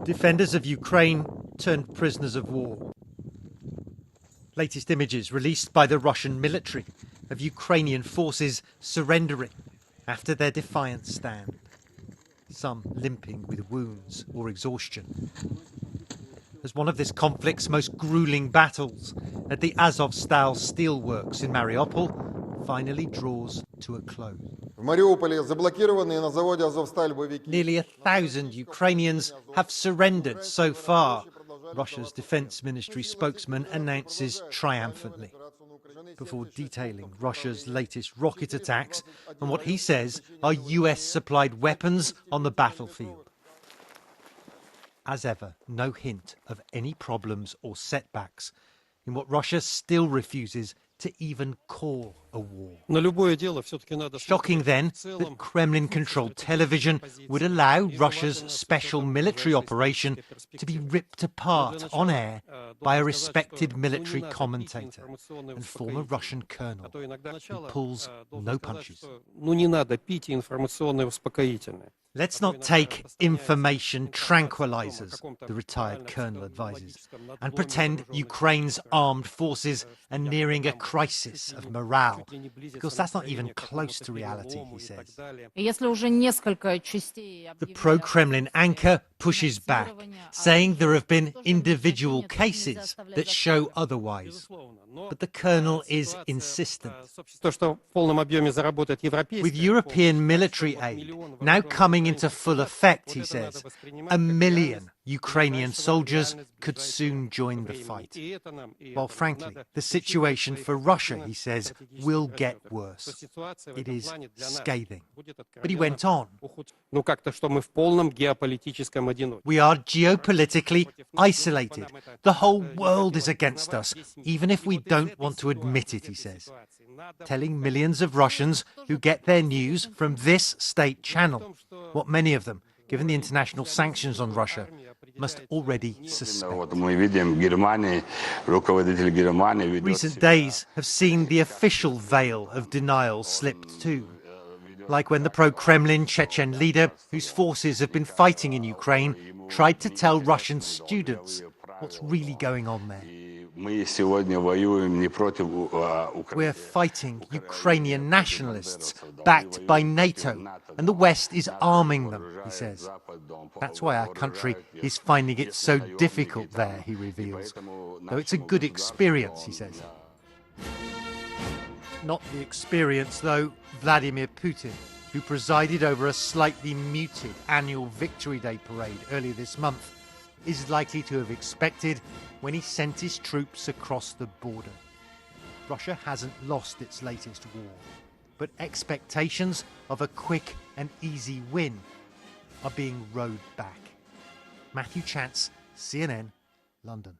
Defenders of Ukraine turned prisoners of war. Latest images released by the Russian military of Ukrainian forces surrendering after their defiant stand. Some limping with wounds or exhaustion. As one of this conflict's most grueling battles at the Azovstal steelworks in Mariupol finally draws to a close. Nearly 1,000 Ukrainians have surrendered so far, Russia's defense ministry spokesman announces triumphantly, before detailing Russia's latest rocket attacks and what he says are US-supplied weapons on the battlefield. As ever, no hint of any problems or setbacks in what Russia still refuses to even call a war. Shocking then that Kremlin-controlled television would allow Russia's special military operation to be ripped apart on air by a respected military commentator and former Russian colonel who pulls no punches. Let's not take information tranquilizers, the retired colonel advises, and pretend Ukraine's armed forces are nearing a crisis of morale, because that's not even close to reality, he says. The pro-Kremlin anchor pushes back, saying there have been individual cases that show otherwise. But the colonel is insistent. With European military aid now coming into full effect, he says, 1 million Ukrainian soldiers could soon join the fight. While frankly, the situation for Russia, he says, will get worse. It is scathing. But he went on. We are geopolitically isolated. The whole world is against us, even if we don't want to admit it, he says, telling millions of Russians who get their news from this state channel, what many of them, given the international sanctions on Russia, must already suspect. Recent days have seen the official veil of denial slipped too. Like when the pro-Kremlin Chechen leader, whose forces have been fighting in Ukraine, tried to tell Russian students what's really going on there. We're fighting Ukrainian nationalists backed by NATO, and the West is arming them, he says. That's why our country is finding it so difficult there, he reveals. Though it's a good experience, he says. Not the experience, though, Vladimir Putin, who presided over a slightly muted annual Victory Day parade earlier this month, is likely to have expected when he sent his troops across the border. Russia hasn't lost its latest war, but expectations of a quick and easy win are being rowed back. Matthew Chance, CNN, London.